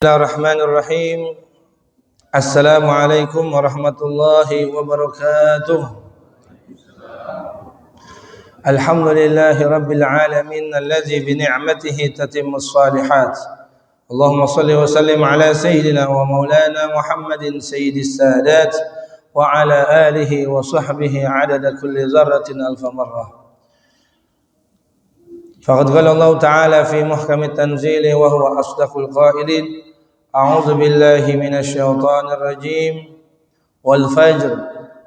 Bismillahirrahmanirrahim. Assalamualaikum warahmatullahi wabarakatuh. Alhamdulillahi rabbil alamin alladzi bi ni'matihi tatimmus shalihat. Allahumma shalli wa sallim ala sayyidina wa maulana Muhammadin sayyidis sadat wa ala alihi wa sahbihi adada kulli dzarratin alf marrah. Faqad qala Allah ta'ala fi muhkamit tanzili wa huwa asdaqul qailin. أعوذ بالله من الشيطان الرجيم والفجر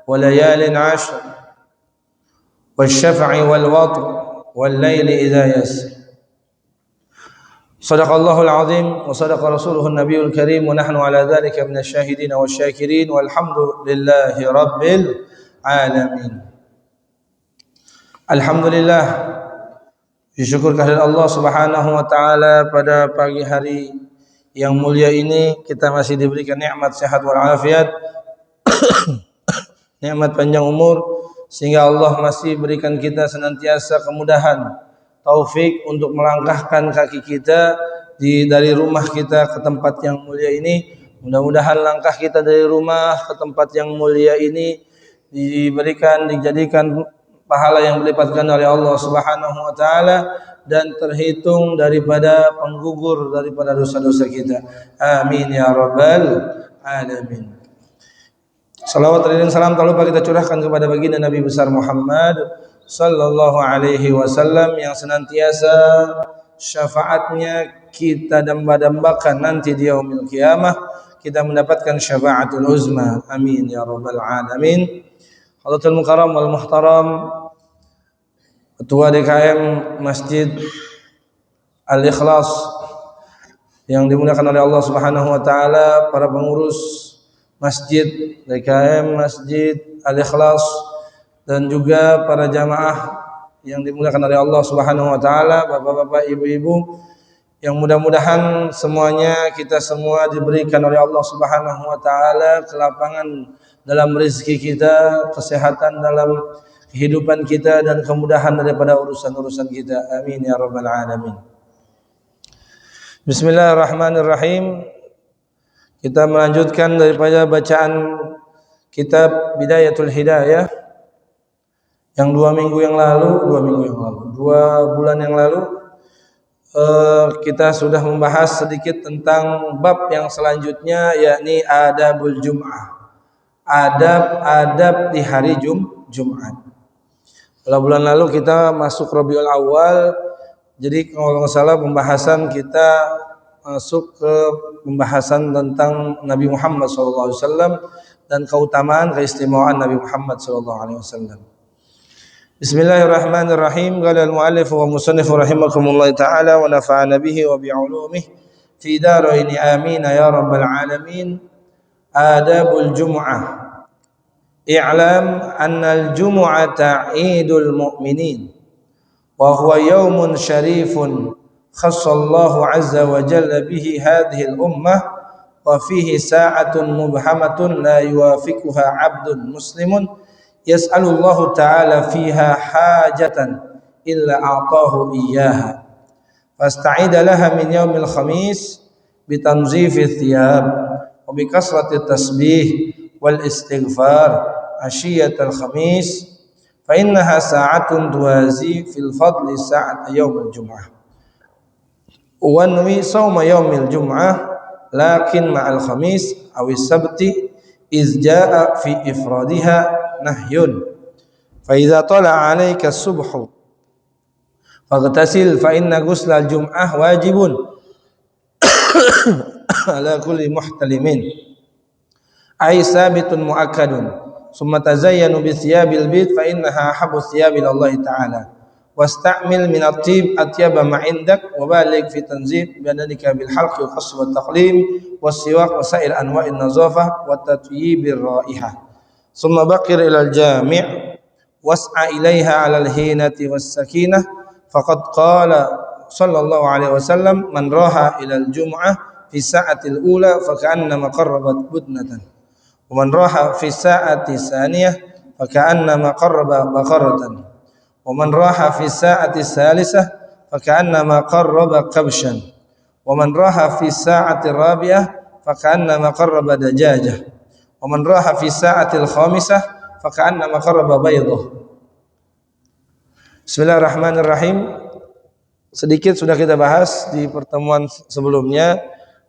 وليال عشر والشفع والوتر والليل إذا يسر صدق الله العظيم وصدق رسوله النبي الكريم ونحن على ذلك من الشاهدين والشاكرين والحمد لله رب العالمين. Alhamdulillah, disyukur kehadirat Allah Subhanahu wa taala pada pagi hari yang mulia ini kita masih diberikan nikmat sehat wal afiat, nikmat panjang umur, sehingga Allah masih berikan kita senantiasa kemudahan, taufik untuk melangkahkan kaki kita dari rumah kita ke tempat yang mulia ini. Mudah-mudahan langkah kita dari rumah ke tempat yang mulia ini dijadikan pahala yang dilipatkan oleh Allah Subhanahu wa taala dan terhitung daripada penggugur daripada dosa-dosa kita. Amin ya rabbal alamin. Salawat dan salam tak lupa kita curahkan kepada baginda Nabi besar Muhammad sallallahu alaihi wasallam yang senantiasa syafaatnya kita damba-dambakan nanti di yaumil qiyamah, kita mendapatkan syafaatul uzma. Amin ya rabbal alamin. Hadratul mukarram wal muhtaram Ketua DKM Masjid Al-Ikhlas yang dimuliakan oleh Allah Subhanahu wa taala, para pengurus Masjid DKM Masjid Al-Ikhlas dan juga para jamaah yang dimuliakan oleh Allah Subhanahu wa taala, bapak-bapak, ibu-ibu, yang mudah-mudahan semuanya kita semua diberikan oleh Allah Subhanahu wa taala kelapangan dalam rezeki kita, kesehatan dalam kehidupan kita dan kemudahan daripada urusan-urusan kita. Amin ya rabbal alamin. Bismillahirrahmanirrahim. Kita melanjutkan daripada bacaan kitab Bidayatul Hidayah yang 2 bulan yang lalu kita sudah membahas sedikit tentang bab yang selanjutnya, yakni adabul Jum'ah. Adab di hari Jumat. Kalau bulan lalu kita masuk Rabiul Awal, jadi kalau nggak salah pembahasan kita masuk ke pembahasan tentang Nabi Muhammad SAW dan keutamaan keistimewaan Nabi Muhammad SAW. Bismillahirrahmanirrahim. Qala al-mu'allif wa musannif rahimakumullah ta'ala wa nafa'ana bihi wa bi'ulumihi fi daraini amin ya rabbal alamin. Adabul Jum'ah. I'lam annal jumu'ata 'idul mu'minin wa huwa yawmun syarifun khassallahu 'azza wa jalla bihi hadhihi al-ummah wa fihi sa'atun mubhamatun la yuwafiquha 'abdun muslimun yas'alullahu ta'ala fiha hajatan illa a'tahu iyyaha fasta'ida laha min yawmil khamis bitanzifi thiyab wa bikasrati tasbih wal istighfar ashiyatul khamis fa innaha sa'atun tuwazi fil fadli sa'at yaumil jum'ah wa nawi sawma yaumil jum'ah lakin ma'al khamis aw sabti iz jaa fi ifradiha nahyun fa idza tala 'alayka as-subhu faghtasil fa inna ghuslal jum'ah wajibun ala kulli muhtalimin ay sabitun muakkadun summa tazayyanu bi thiyabil bid fa innaha habbu thiyabi lillahi ta'ala wasta'mil min at-tib atyaba ma 'indak wa baligh fi tanzih badanika bil halqi wa qasr wa taqlim was siwak wa sa'ir anwa'in nazafah wa tatyibir raihah summa baqir ila al-jami' was'a ilaiha 'ala al-hinati was sakinah faqad qala sallallahu alaihi wasallam man raha ila al-jum'ah fi sa'atil ula fa ka'annama qarrabat budnatan ومن راح في الساعة الثانية فكأنما قرب بقرة ومن راح في الساعة الثالثة فكأنما قرب كبشا Wa man raha fi sa'ati rabi'ah faka'annama qarraba dajajah. Wa man raha fi sa'atil khamisah faka'annama qarraba baydah. Bismillahirrahmanirrahim. Sedikit sudah kita bahas di pertemuan sebelumnya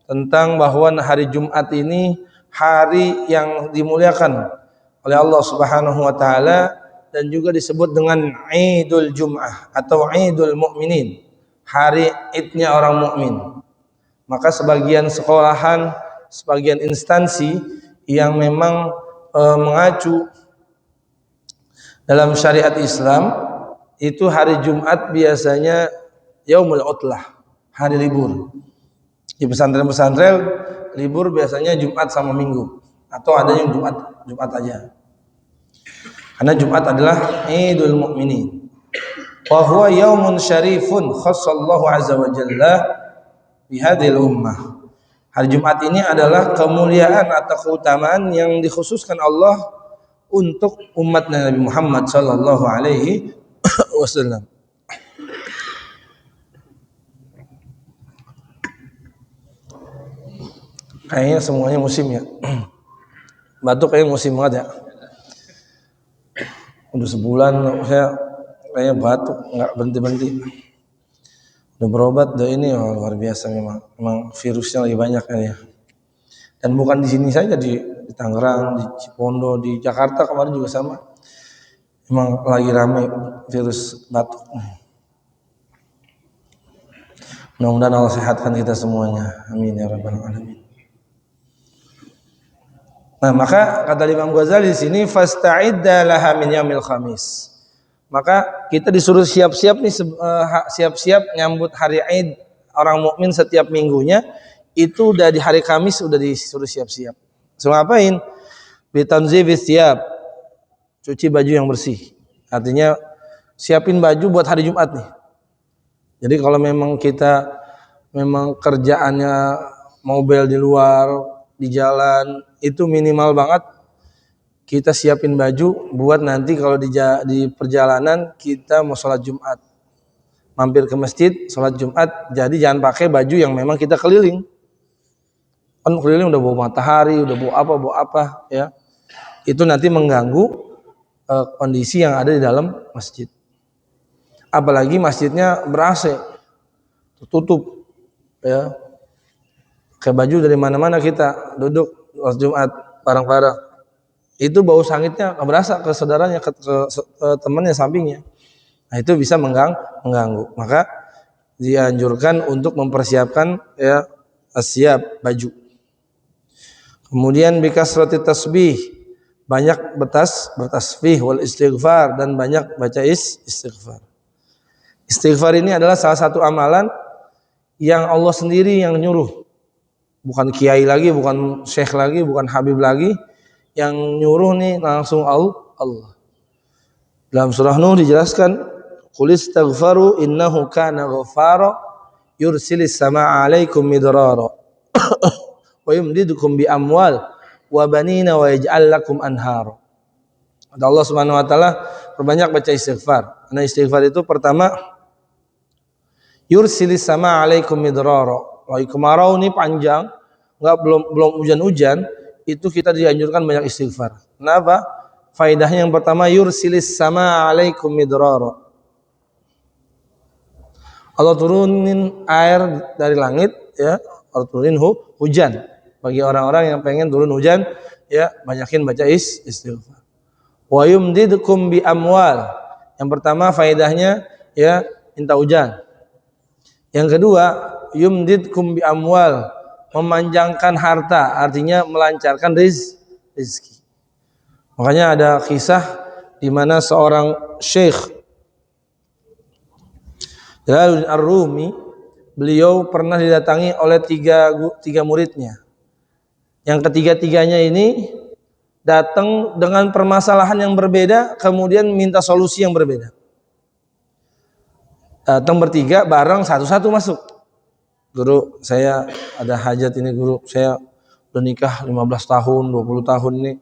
tentang bahwa hari Jumat ini hari yang dimuliakan oleh Allah Subhanahu wa taala dan juga disebut dengan Idul Jum'ah atau Idul Mukminin, hari idnya orang mukmin. Maka sebagian sekolahan, sebagian instansi yang memang mengacu dalam syariat Islam itu hari Jumat biasanya Yaumul Utlah, hari libur. Di pesantren-pesantren libur biasanya Jumat sama Minggu atau ada yang Jumat aja. Karena Jumat adalah Idul Mukminin. Wa huwa yaumun syarifun khassallahu azza wa jalla bi hadhil ummah. Hari Jumat ini adalah kemuliaan atau keutamaan yang dikhususkan Allah untuk umat Nabi Muhammad sallallahu alaihi wasallam. Kayaknya semuanya musim ya. Batuk kayaknya musim banget ya. Udah sebulan saya kayaknya batuk nggak berhenti-berhenti. Udah berobat, udah ini luar biasa memang virusnya lagi banyak ya. Dan bukan di sini saja, di Tangerang, di Cipondo, di Jakarta kemarin juga sama. Memang lagi ramai virus batuk. Mudah-mudahan Allah sehatkan kita semuanya. Amin ya rabbal alamin. Nah, maka kata Imam Ghazali di sini fasta'idda laha min yaumil khamis. Maka kita disuruh siap-siap nih, siap-siap nyambut hari Id orang mukmin setiap minggunya. Itu udah di hari Kamis udah disuruh siap-siap. So ngapain? Bitanzifis siap. Cuci baju yang bersih. Artinya siapin baju buat hari Jumat nih. Jadi kalau memang kita kerjaannya mobil di luar, di jalan, itu minimal banget kita siapin baju buat nanti kalau di perjalanan kita mau sholat Jumat, mampir ke masjid sholat Jumat. Jadi jangan pakai baju yang memang kita keliling, kan keliling udah bawa matahari, udah bawa apa ya, itu nanti mengganggu kondisi yang ada di dalam masjid. Apalagi masjidnya ber-AC, tertutup ya, kayak baju dari mana-mana kita duduk sholat Jumat bareng-bareng, itu bau sangitnya berasa ke saudaranya, ke temannya sampingnya. Nah, itu bisa mengganggu. Maka dianjurkan untuk mempersiapkan ya siap baju. Kemudian bikasrati tasbih, banyak bertasbih wal istighfar, dan banyak baca istighfar. Istighfar ini adalah salah satu amalan yang Allah sendiri yang nyuruh. Bukan kiai lagi, bukan syekh lagi, bukan habib lagi. Yang nyuruh nih langsung Allah. Dalam surah Nuh dijelaskan, qul istaghfaru innahu kana ghaffara yursilis samaa'a 'alaikum midrara wa yumdidukum bi amwal wa banina wa yaj'al lakum anhara. Allah Subhanahu wa taala perbanyak baca istighfar. Karena istighfar itu pertama yursilis samaa'a 'alaikum midrara. Lagi kemarau nih panjang, belum hujan-hujan, itu kita dianjurkan banyak istighfar. Kenapa? Faedahnya yang pertama yursilis samaa'a 'alaikum midrara. Allah turunin air dari langit ya, Allah turunin hujan. Bagi orang-orang yang pengen turun hujan ya, banyakin baca istighfar. Wa yumdidukum bi amwal. Yang pertama faedahnya ya minta hujan. Yang kedua yumdidkum bi amwal, memanjangkan harta, artinya melancarkan rezeki. Makanya ada kisah di mana seorang syekh Jalaluddin Ar-Rumi, beliau pernah didatangi oleh tiga muridnya. Yang ketiga-tiganya ini datang dengan permasalahan yang berbeda, kemudian minta solusi yang berbeda. Datang bertiga bareng, satu-satu masuk. Guru, saya ada hajat ini guru, saya udah nikah 15 tahun, 20 tahun ini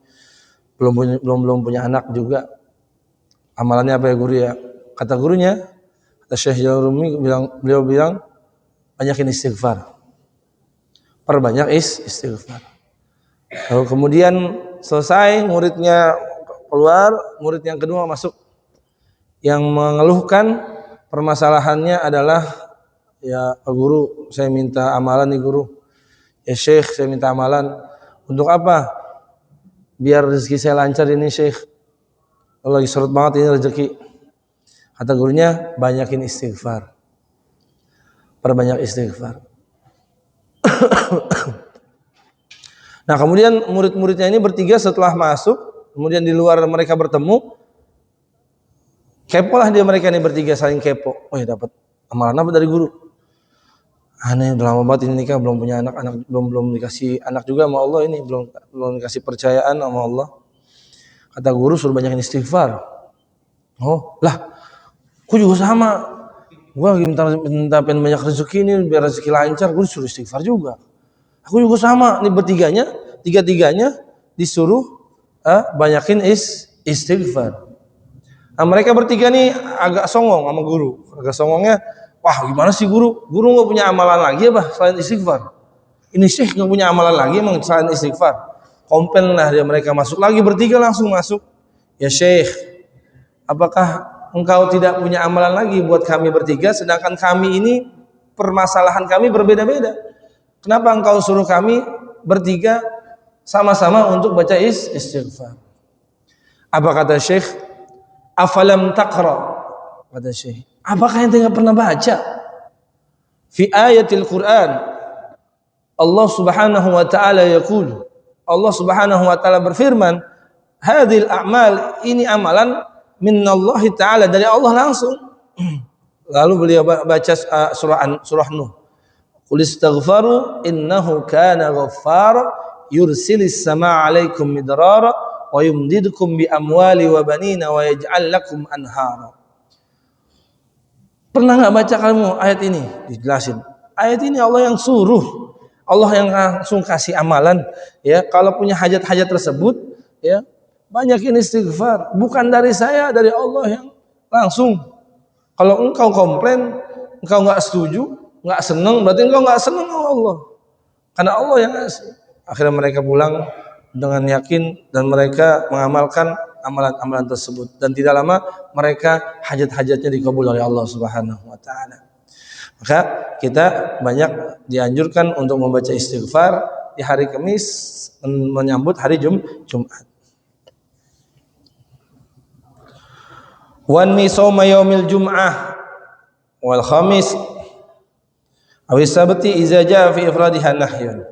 belum punya anak juga. Amalannya apa ya guru ya? Kata gurunya, kata Syekh Jalal Rumi beliau bilang banyakin istighfar. perbanyak istighfar. Lalu kemudian selesai, muridnya keluar, murid yang kedua masuk, yang mengeluhkan permasalahannya adalah, ya Pak Guru, saya minta amalan nih Guru. Ya Syekh, saya minta amalan. Untuk apa? Biar rezeki saya lancar ini Syekh. Kalau lagi surut banget ini rezeki. Kata gurunya, banyakin istighfar. Perbanyak istighfar. Nah kemudian murid-muridnya ini bertiga setelah masuk, kemudian di luar mereka bertemu, kepo lah dia, mereka ini bertiga saling kepo. Oh ya, dapat amalan apa dari guru? Aneh, udah lama banget ini nikah, belum punya anak belum dikasih anak juga sama Allah ini, belum dikasih percayaan sama Allah. Kata guru suruh banyakin istighfar. Oh lah, aku juga sama. Gua lagi minta pengen banyak rezeki ini biar rezeki lancar, guru suruh istighfar juga. Aku juga sama, nih bertiganya, tiga-tiganya disuruh banyakin istighfar. Nah mereka bertiga nih agak songong sama guru. Agak songongnya, wah gimana sih guru? Guru nggak punya amalan lagi apa selain istighfar? Ini Syekh nggak punya amalan lagi emang selain istighfar? Komplain lah dia, mereka masuk lagi bertiga, langsung masuk. Ya Syekh, apakah engkau tidak punya amalan lagi buat kami bertiga, sedangkan kami ini permasalahan kami berbeda-beda? Kenapa engkau suruh kami bertiga sama-sama untuk baca istighfar? Apa kata Syekh? Afalam taqra? Kata Syekh, apakah ente enggak pernah baca? Fi ayatil Quran, Allah Subhanahu wa taala yaqul, Allah Subhanahu wa taala berfirman, hadhil a'mal, ini amalan minallahi taala, dari Allah langsung. Lalu beliau baca surah Nuh. Qul istaghfaru innahu kana ghaffara yursilis samaa 'alaikum midrara wa yumdidkum bi amwali wa banina wa yaj'al lakum anhara. Pernah enggak baca kamu ayat ini? Dijelasin. Ayat ini Allah yang suruh. Allah yang langsung kasih amalan, ya. Kalau punya hajat-hajat tersebut, ya, banyakin istighfar. Bukan dari saya, dari Allah yang langsung. Kalau engkau komplain, engkau enggak setuju, nggak seneng, berarti engkau nggak seneng sama Allah, karena Allah yang ngasih. Akhirnya mereka pulang dengan yakin dan mereka mengamalkan amalan-amalan tersebut, dan tidak lama mereka hajat-hajatnya dikabul oleh Allah Subhanahu wa taala. Maka kita banyak dianjurkan untuk membaca istighfar di hari Kamis menyambut hari Jumat. Wan nisoma yaumil jum'ah wal khamis awis sabti iza jaa fi ifradiha nahyun.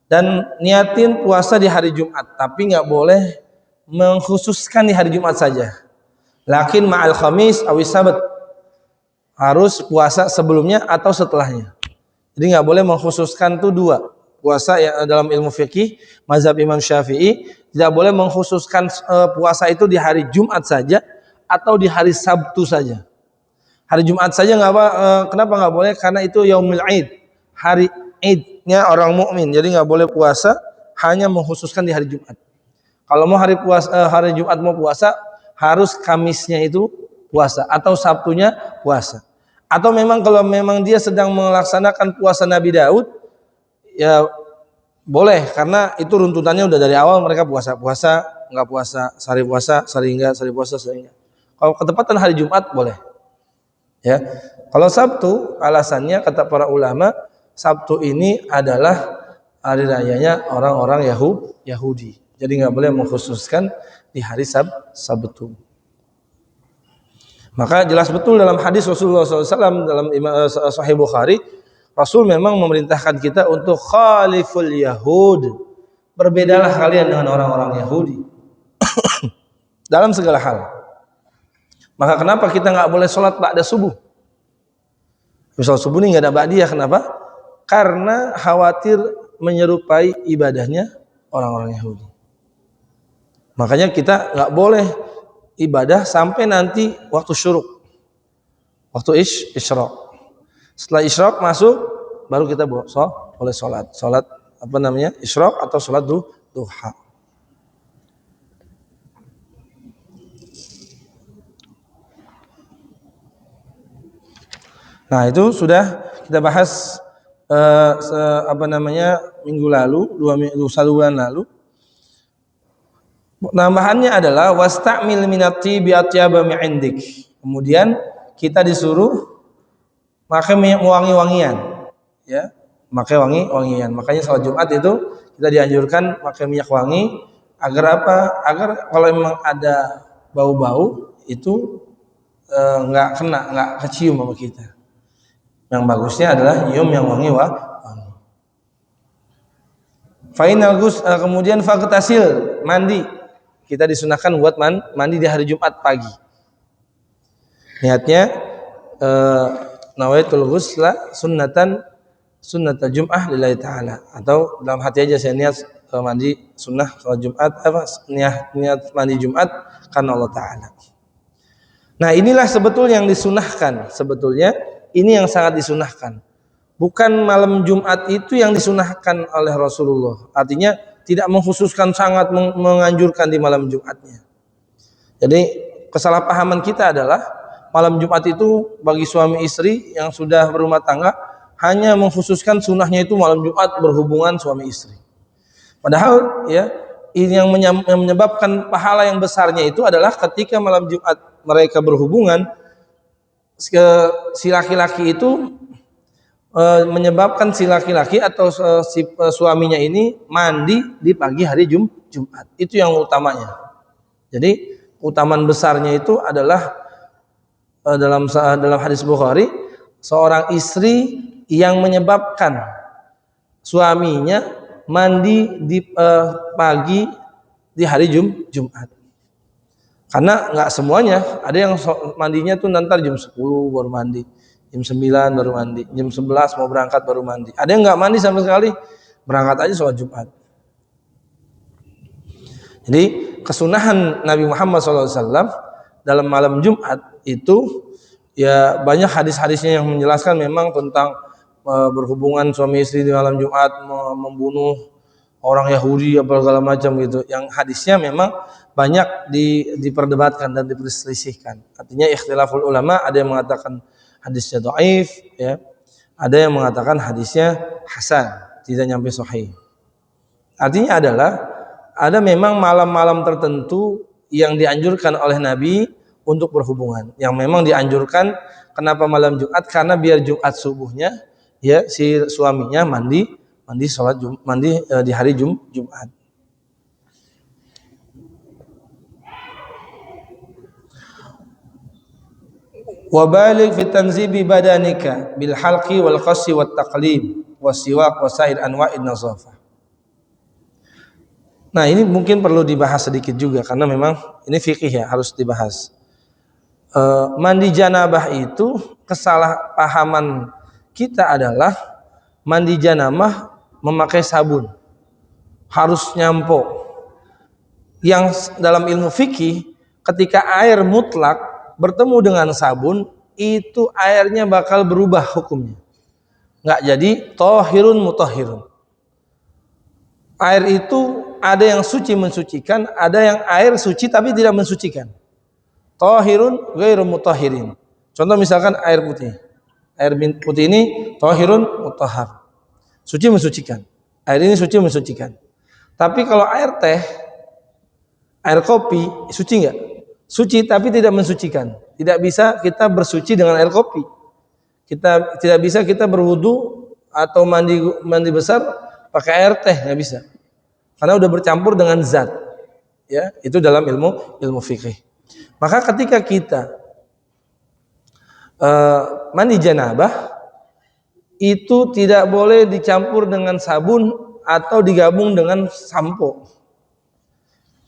Dan niatin puasa di hari Jumat, tapi nggak boleh mengkhususkan di hari Jumat saja. Lakin ma'al khamis awis sabt, harus puasa sebelumnya atau setelahnya. Jadi nggak boleh mengkhususkan tuh dua. Puasa yang dalam ilmu fikih mazhab Imam Syafi'i tidak boleh mengkhususkan puasa itu di hari Jumat saja atau di hari Sabtu saja. Hari Jumat saja nggak apa, kenapa nggak boleh? Karena itu yaumul Id, hari Idnya orang mukmin. Jadi nggak boleh puasa hanya mengkhususkan di hari Jumat. Kalau mau hari Jumat mau puasa, harus Kamisnya itu puasa atau Sabtunya puasa. Atau memang kalau memang dia sedang melaksanakan puasa Nabi Daud, ya boleh, karena itu runtutannya udah dari awal mereka puasa nggak puasa, sehari puasa, sehari enggak, sehari puasa, sehari enggak. Kalau ketepatan hari Jumat boleh. Ya, kalau Sabtu alasannya kata para ulama, Sabtu ini adalah hari rayanya orang-orang Yahudi. Jadi nggak boleh mengkhususkan di hari Sabtu. Maka jelas betul dalam hadis Rasulullah SAW dalam Sahih Bukhari, Rasul memang memerintahkan kita untuk khaliful Yahud. Berbedalah kalian dengan orang-orang Yahudi dalam segala hal. Maka kenapa kita nggak boleh sholat ba'da subuh? Misal subuh ini nggak ada ba'diyah, kenapa? Karena khawatir menyerupai ibadahnya orang-orang Yahudi. Makanya kita nggak boleh ibadah sampai nanti waktu syuruk, waktu isyraq. Setelah isyraq masuk, baru kita boleh sholat apa namanya, isyraq atau sholat duha. Nah itu sudah kita bahas minggu lalu, 1 bulan lalu. Tambahannya adalah wasta'mil minati bi atyaba min indik. Kemudian kita disuruh pakai minyak wangi-wangian, ya, pakai wangi-wangian. Makanya salat Jumat itu kita dianjurkan pakai minyak wangi agar apa? Agar kalau memang ada bau-bau itu nggak kecium sama kita. Yang bagusnya adalah nyium yang wangi. Final gus, kemudian faktasil, mandi. Kita disunahkan buat mandi di hari Jumat pagi. Niatnya nawaitul ghusla sunnata Jum'ah lillahi ta'ala, atau dalam hati aja saya niat mandi sunnah salat Jumat, niat mandi Jumat karena Allah Ta'ala. Nah, inilah sebetulnya yang disunahkan. Sebetulnya ini yang sangat disunahkan. Bukan malam Jumat itu yang disunahkan oleh Rasulullah. Artinya tidak mengkhususkan, sangat menganjurkan di malam Jumatnya. Jadi kesalahpahaman kita adalah malam Jumat itu bagi suami istri yang sudah berumah tangga hanya mengkhususkan sunnahnya itu malam Jumat berhubungan suami istri. Padahal ya, ini yang menyebabkan pahala yang besarnya itu adalah ketika malam Jumat mereka berhubungan, si laki-laki itu menyebabkan si laki-laki atau si suaminya ini mandi di pagi hari Jumat. Itu yang utamanya. Jadi utamaan besarnya itu adalah dalam hadis Bukhari, seorang istri yang menyebabkan suaminya mandi di pagi di hari Jumat. Karena nggak semuanya, ada yang mandinya tuh nanti jam 10 baru mandi, jam 9 baru mandi, jam 11 mau berangkat baru mandi. Ada yang nggak mandi sama sekali, berangkat aja sholat Jumat. Jadi kesunahan Nabi Muhammad SAW dalam malam Jumat itu ya banyak hadis-hadisnya yang menjelaskan memang tentang berhubungan suami istri di malam Jumat, membunuh orang Yahudi apa segala macam gitu. Yang hadisnya memang banyak diperdebatkan dan diperselisihkan. Artinya ikhtilaful ulama, ada yang mengatakan hadisnya dhaif, ya. Ada yang mengatakan hadisnya hasan, tidak nyampe sahih. Artinya adalah ada memang malam-malam tertentu yang dianjurkan oleh Nabi untuk berhubungan. Yang memang dianjurkan, kenapa malam Jumat? Karena biar Jumat subuhnya ya si suaminya mandi di hari Jumat. Wabalik fi tanzibi badanika bil halqi wal qassi wat taqlim wasiwak wasair anwa'in nazafah. Nah, ini mungkin perlu dibahas sedikit juga karena memang ini fikih ya, harus dibahas. Mandi janabah itu kesalahpahaman kita adalah mandi janabah memakai sabun, harus nyampo. Yang dalam ilmu fikih, ketika air mutlak bertemu dengan sabun, itu airnya bakal berubah hukumnya. Nggak jadi tohirun mutahhirun. Air itu ada yang suci mensucikan, ada yang air suci tapi tidak mensucikan. Tohirun ghairu mutahhirin. Contoh misalkan air putih. Air putih ini tohirun mutahhar. Suci mensucikan. Air ini suci mensucikan. Tapi kalau air teh, air kopi, suci nggak? Suci tapi tidak mensucikan. Tidak bisa kita bersuci dengan air kopi. Tidak bisa kita berwudu atau mandi besar pakai air teh, nggak bisa. Karena udah bercampur dengan zat. Ya, itu dalam ilmu fikih. Maka ketika kita mandi janabah itu tidak boleh dicampur dengan sabun atau digabung dengan sampo.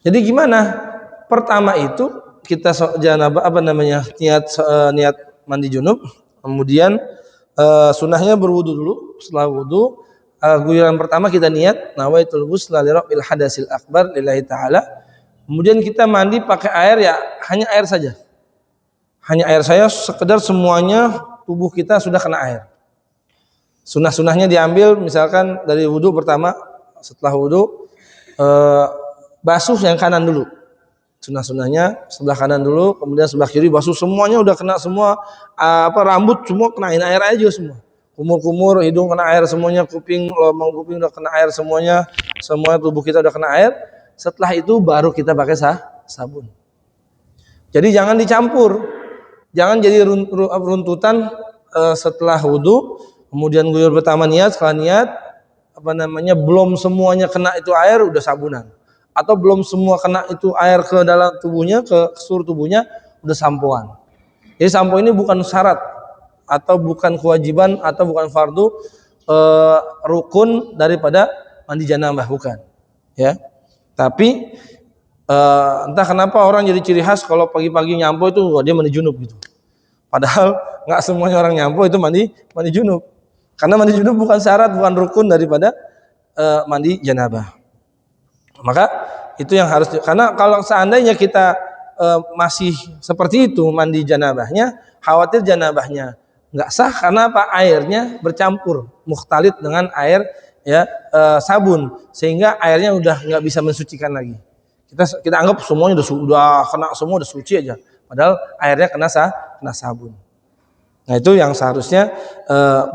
Jadi gimana? Pertama itu kita janabah niat mandi junub, kemudian sunahnya berwudu dulu. Setelah wudu, guyuran pertama kita niat nawaitul ghusla li rabbil hadasil akbar lillahi ta'ala. Kemudian kita mandi pakai air, ya hanya air saja. Hanya air saya, sekedar semuanya tubuh kita sudah kena air. Sunah-sunahnya diambil misalkan dari wudu pertama, setelah wudu basuh yang kanan dulu. Sunah-sunahnya sebelah kanan dulu, kemudian sebelah kiri basuh, semuanya udah kena semua, rambut semua kenain air aja semua. kumur-kumur, hidung kena air semuanya, kuping, lubang kuping udah kena air semuanya, semua tubuh kita udah kena air. Setelah itu baru kita pakai sabun. Jadi jangan dicampur, jangan jadi runtutan setelah wudu, kemudian guyur pertama niat, setelah niat belum semuanya kena itu air udah sabunan, atau belum semua kena itu air ke dalam tubuhnya, ke seluruh tubuhnya udah sampoan. Jadi sampo ini bukan syarat atau bukan kewajiban atau bukan fardu rukun daripada mandi janabah, bukan ya. Tapi entah kenapa orang jadi ciri khas kalau pagi-pagi nyampo itu dia mandi junub gitu. Padahal nggak semuanya orang nyampo itu mandi junub. Karena mandi junub bukan syarat, bukan rukun daripada mandi janabah. Maka itu yang harus, karena kalau seandainya kita masih seperti itu mandi janabahnya, khawatir janabahnya nggak sah karena apa? Airnya bercampur, mukhtalit dengan air ya sabun, sehingga airnya udah nggak bisa mensucikan lagi. Kita anggap semuanya udah kena semua, udah suci aja, padahal airnya kena sabun. Nah itu yang seharusnya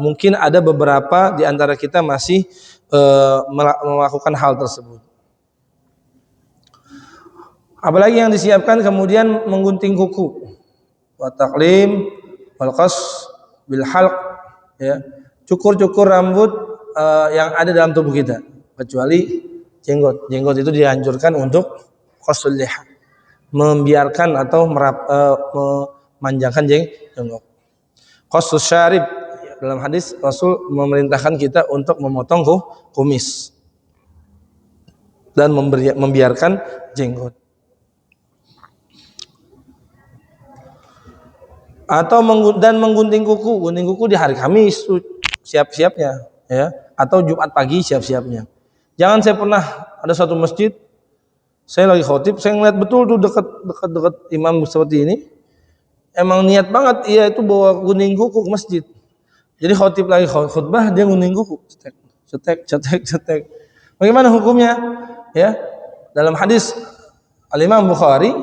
mungkin ada beberapa di antara kita masih melakukan hal tersebut. Apalagi yang disiapkan kemudian menggunting kuku, wa taqlim wal qas bil halq, ya, cukur rambut yang ada dalam tubuh kita, kecuali jenggot. Jenggot itu dianjurkan untuk qasul liha, membiarkan atau memanjangkan jenggot. Qasus syarib, dalam hadis Rasul memerintahkan kita untuk memotong kumis dan membiarkan jenggot. Atau menggunting kuku. Gunting kuku di hari Kamis siap-siapnya, ya, atau Jumat pagi siap-siapnya. Jangan, saya pernah ada satu masjid, saya lagi khotib, saya ngeliat betul tuh dekat imam seperti ini. Emang niat banget ia itu bawa gunting kuku ke masjid. Jadi khotib lagi khutbah, dia gunting kuku, cetek. Bagaimana hukumnya? Ya, dalam hadis Al-Imam Bukhari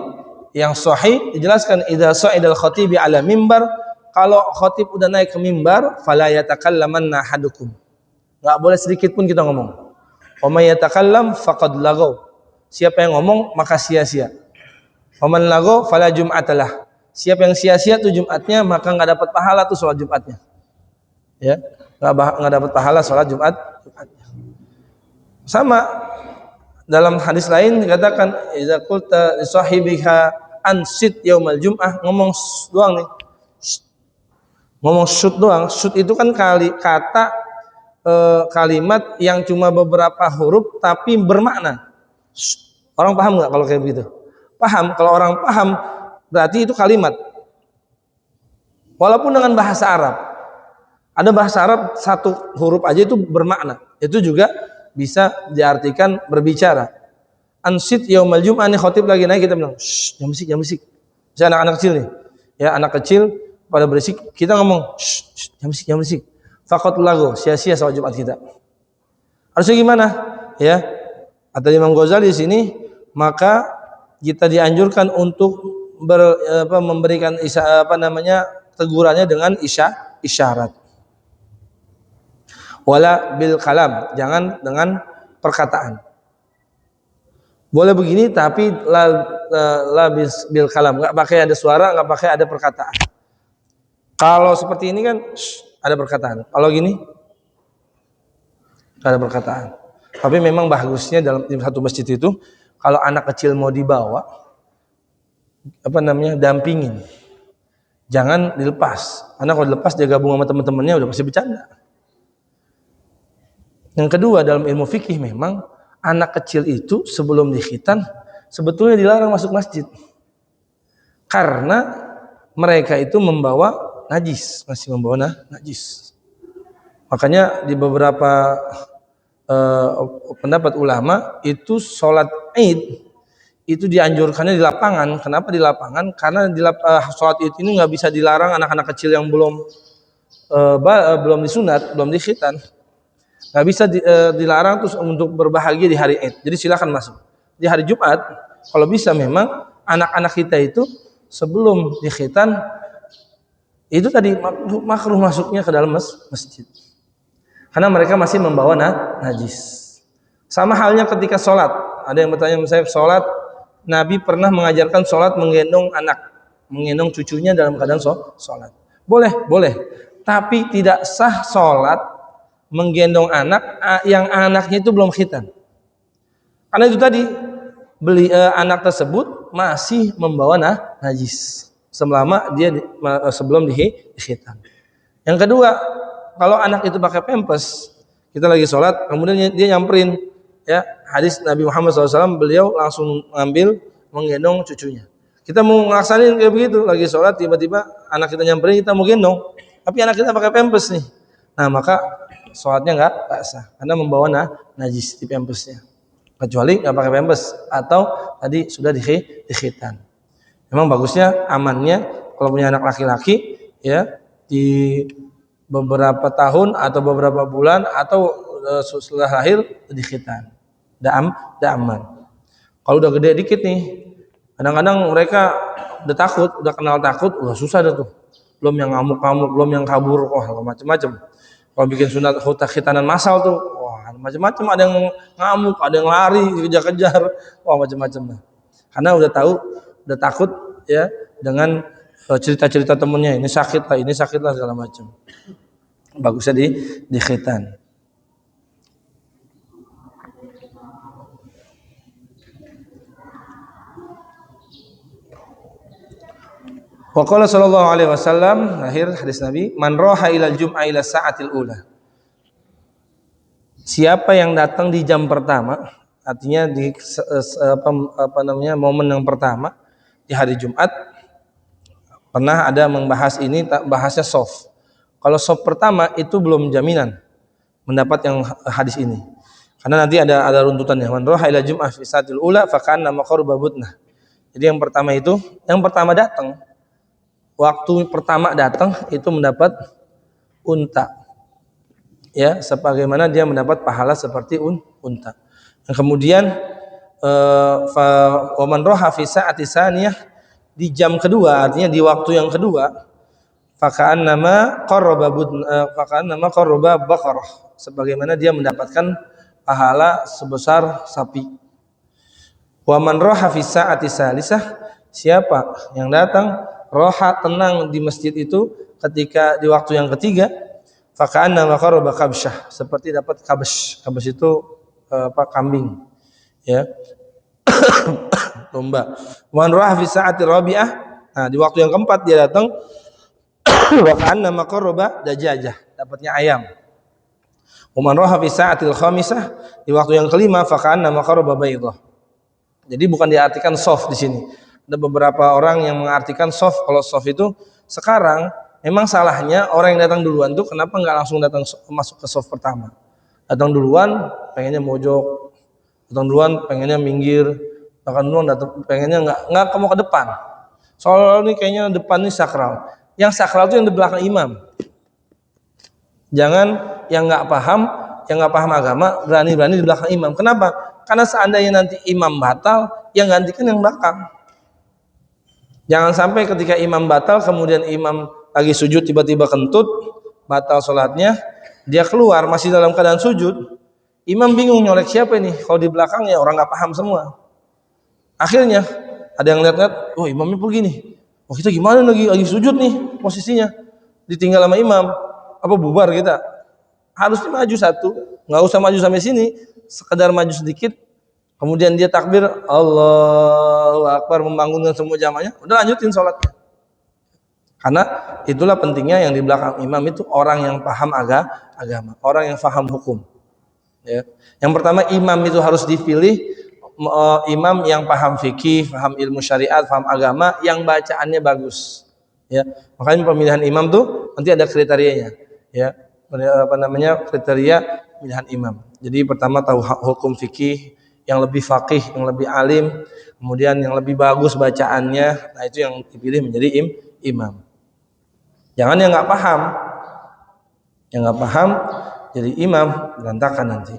yang sahih dijelaskan, idza sa'idal khatibi ala mimbar, kalau khatib udah naik ke mimbar, fala yatakallamanna ahadukum, enggak boleh sedikit pun kita ngomong. Wa may yatakallam faqad lagaw, siapa yang ngomong maka sia-sia. Wa man lagaw fala jum'atalah, siapa yang sia-sia tuh Jumatnya, maka enggak dapat pahala tuh salat Jumatnya. Ya, enggak dapat pahala salat Jumatnya. Sama dalam hadis lain dikatakan, idza qulta li sahibika ansit yaumal jum'ah, ngomong doang nih, ngomong shoot doang. Shoot itu kan kalimat yang cuma beberapa huruf tapi bermakna. Orang paham nggak kalau kayak begitu? Paham. Kalau orang paham berarti itu kalimat, walaupun dengan bahasa Arab. Ada bahasa Arab satu huruf aja itu bermakna, itu juga bisa diartikan berbicara. Ansit yaumal jum'ah, nih khotib lagi naik, kita bilang jangan berisik. Misalnya anak-anak kecil nih, ya, anak kecil pada berisik, kita ngomong jangan berisik. Faqat lagu, sia-sia salat Jumat kita. Harusnya gimana? Ya, kata Imam Ghazali di sini, maka kita dianjurkan untuk memberikan tegurannya dengan isyarat. Wala bil kalam, jangan dengan perkataan. Boleh begini tapi la bil kalam, enggak pakai ada suara, enggak pakai ada perkataan. Kalau seperti ini kan ada perkataan. Kalau gini enggak ada perkataan. Tapi memang bagusnya dalam satu masjid itu kalau anak kecil mau dibawa dampingin. Jangan dilepas. Karena kalau dilepas dia gabung sama teman-temannya udah pasti bercanda. Yang kedua, dalam ilmu fikih memang anak kecil itu sebelum dikhitan sebetulnya dilarang masuk masjid, karena mereka itu membawa najis, masih membawa najis. Makanya di beberapa pendapat ulama itu sholat Id itu dianjurkannya di lapangan. Kenapa di lapangan? Karena sholat Id ini nggak bisa dilarang anak-anak kecil yang belum disunat, belum dikhitan. Nggak bisa dilarang terus untuk berbahagia di hari Id. Jadi silakan masuk. Di hari Jumat, kalau bisa memang anak-anak kita itu sebelum dikhitan Itu tadi makruh masuknya ke dalam masjid. Karena mereka masih membawa najis. Sama halnya ketika sholat. Ada yang bertanya saya, sholat, Nabi pernah mengajarkan sholat menggendong anak, menggendong cucunya dalam keadaan sholat. Boleh, boleh. Tapi tidak sah sholat menggendong anak yang anaknya itu belum khitan. Karena itu tadi, anak tersebut masih membawa najis selama dia sebelum dikhitan. Yang kedua, kalau anak itu pakai pampers, kita lagi sholat, kemudian dia nyamperin, ya hadis Nabi Muhammad SAW, beliau langsung ngambil menggendong cucunya. Kita mau ngaksanin kayak begitu, lagi sholat tiba-tiba anak kita nyamperin, kita mau gendong, tapi anak kita pakai pampers nih. Nah maka sholatnya nggak sah, karena membawa najis di pampersnya. Kecuali nggak pakai pampers atau tadi sudah dikhitan. Memang bagusnya amannya kalau punya anak laki-laki, ya di beberapa tahun atau beberapa bulan atau setelah lahir dikhitan. Udah aman. Kalau udah gede dikit nih, kadang-kadang mereka udah takut, udah kenal takut, udah susah dah tuh. Belum yang ngamuk-ngamuk, belum yang kabur, macam-macam. Kalau bikin sunat khitanan massal tuh, macam-macam, ada yang ngamuk, ada yang lari, kejar-kejar, macam-macam. Karena udah tahu, udah takut ya dengan cerita-cerita temennya, ini sakit lah segala macam. Bagusnya di khitan. Wa qala sallallahu alaihi wasallam, akhir hadis Nabi, man raha ilal jum'a ila sa'atil ula. Siapa yang datang di jam pertama, artinya di momen yang pertama di hari Jumat. Pernah ada membahas ini, bahasnya soft. Kalau soft pertama itu belum jaminan mendapat yang hadis ini. Karena nanti ada runtutannya. Man raha ila jum'ah fi sa'atil ula fa kana maqarba budnah. Jadi yang pertama datang, waktu pertama datang itu mendapat unta, ya, sebagaimana dia mendapat pahala seperti unta. Dan kemudian wa man raha fi sa'ati saniyah, di jam kedua, artinya di waktu yang kedua, faka'annama qarraba baqarah, sebagaimana dia mendapatkan pahala sebesar sapi. Wa man raha fi sa'ati salisah, siapa yang datang roha tenang di masjid itu ketika di waktu yang ketiga, faka'annama qarraba kabsyah, seperti dapat kabsh. Kabsh itu kambing, ya. Domba. Man raha fi sa'ati rabi'ah, nah di waktu yang keempat dia datang, faka'annama qarraba dajajah, dapatnya ayam. Man raha fi sa'atil khamisah, di waktu yang kelima, faka'annama qarraba baydah. Jadi bukan diartikan soft di sini. Ada beberapa orang yang mengartikan soft. Kalau soft itu sekarang memang salahnya orang yang datang duluan tuh kenapa nggak langsung masuk ke soft pertama? Datang duluan pengennya mojok, datang duluan pengennya minggir, datang duluan pengennya nggak mau ke depan. Soalnya ini kayaknya depan ini sakral. Yang sakral itu yang di belakang imam. Jangan yang nggak paham agama berani-berani di belakang imam. Kenapa? Karena seandainya nanti imam batal, yang gantikan yang belakang. Jangan sampai ketika imam batal, kemudian imam lagi sujud tiba-tiba kentut, batal sholatnya, dia keluar masih dalam keadaan sujud, imam bingung nyolek siapa ini, kalau di belakang ya orang nggak paham semua. Akhirnya ada yang lihat-lihat, oh imamnya begini, oh kita gimana lagi sujud nih posisinya, ditinggal sama imam, apa bubar kita? Harusnya maju satu, nggak usah maju sampai sini, sekedar maju sedikit, kemudian dia takbir Allahu Akbar, membangunkan semua jamaahnya, udah lanjutin sholatnya. Karena itulah pentingnya yang di belakang imam itu orang yang paham agama, orang yang paham hukum. Ya. Yang pertama, imam itu harus dipilih imam yang paham fikih, paham ilmu syariat, paham agama, yang bacaannya bagus. Ya. Makanya pemilihan imam tuh nanti ada kriterianya. Ya. Kriteria pemilihan imam. Jadi pertama tahu hukum fikih, yang lebih faqih, yang lebih alim, kemudian yang lebih bagus bacaannya, nah itu yang dipilih menjadi imam. Jangan yang nggak paham jadi imam, berantakan nanti.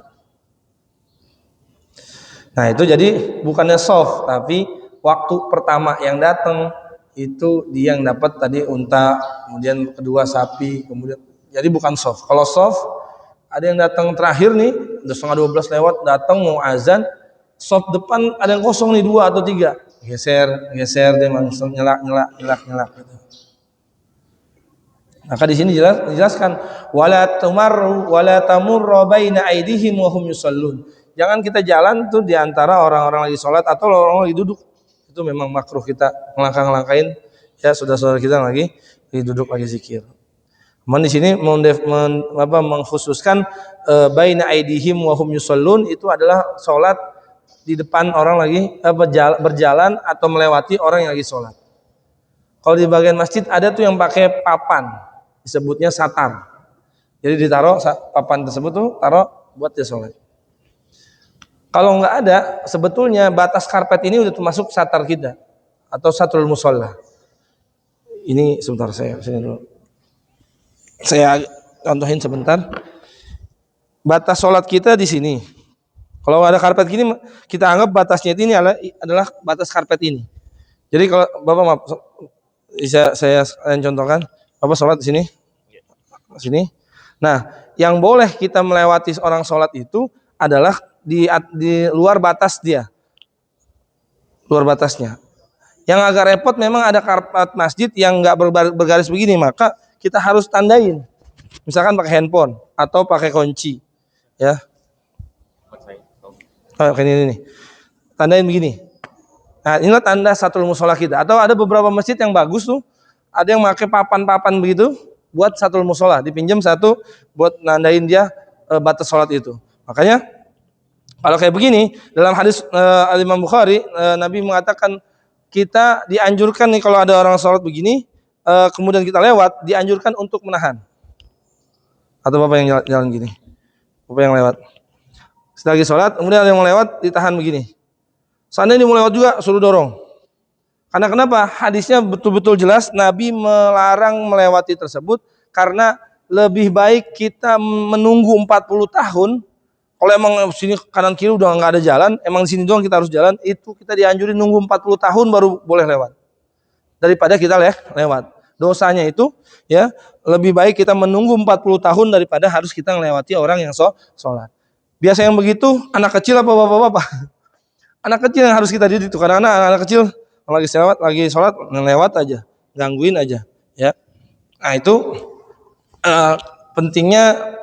Nah itu jadi bukannya soft, tapi waktu pertama yang datang itu dia yang dapat tadi unta, kemudian kedua sapi, kemudian jadi bukan soft. Kalau soft ada yang datang terakhir nih, udah setengah 12 lewat datang mau azan, soft depan ada yang kosong nih 2 atau 3, geser dia langsung nyelak gitu. Maka di sini dijelaskan wala tamurru baina aidihim wa hum yusallun. Jangan kita jalan tuh di antara orang-orang lagi sholat atau orang lagi duduk. Itu memang makruh kita ngelangkain ya saudara-saudara kita lagi duduk lagi zikir. Di sini mengkhususkan baina aidihim wa hum yusallun itu adalah sholat di depan orang lagi berjalan atau melewati orang yang lagi sholat. Kalau di bagian masjid ada tuh yang pakai papan, disebutnya satar. Jadi ditaruh papan tersebut tuh taruh buat dia sholat. Kalau nggak ada, sebetulnya batas karpet ini udah termasuk satar kita atau satrul musolla. Ini sebentar saya sini dulu. Saya contohin sebentar. Batas sholat kita di sini. Kalau ada karpet gini, kita anggap batasnya ini adalah batas karpet ini. Jadi kalau Bapak maaf, bisa saya contohkan, Bapak sholat di sini. Nah, yang boleh kita melewati orang sholat itu adalah di luar batas dia, luar batasnya. Yang agak repot memang ada karpet masjid yang nggak bergaris begini, maka kita harus tandain. Misalkan pakai handphone atau pakai kunci, ya. Kayak ini nih. Tandain begini. Nah, inilah tanda satrul musola kita. Atau ada beberapa masjid yang bagus tuh, ada yang pakai papan-papan begitu buat satrul musola, dipinjam satu buat nandain dia batas sholat itu. Makanya kalau kayak begini dalam hadis Imam Bukhari, Nabi mengatakan kita dianjurkan nih kalau ada orang sholat begini, kemudian kita lewat, dianjurkan untuk menahan. Atau Bapak yang jalan gini, Bapak yang lewat. Selagi sholat, kemudian ada yang mau lewat, ditahan begini. Seandainya dia mau lewat juga, suruh dorong. Karena kenapa? Hadisnya betul-betul jelas, Nabi melarang melewati tersebut, karena lebih baik kita menunggu 40 tahun, kalau emang sini kanan kiri udah nggak ada jalan, emang di sini doang kita harus jalan, itu kita dianjurin nunggu 40 tahun baru boleh lewat. Daripada kita lewat. Dosanya itu ya lebih baik kita menunggu 40 tahun daripada harus kita melewati orang yang sholat. Biasa yang begitu anak kecil apa bapak-bapak? Anak kecil yang harus kita didik itu, karena anak kecil lagi sholat lewat aja, gangguin aja, ya. Nah itu pentingnya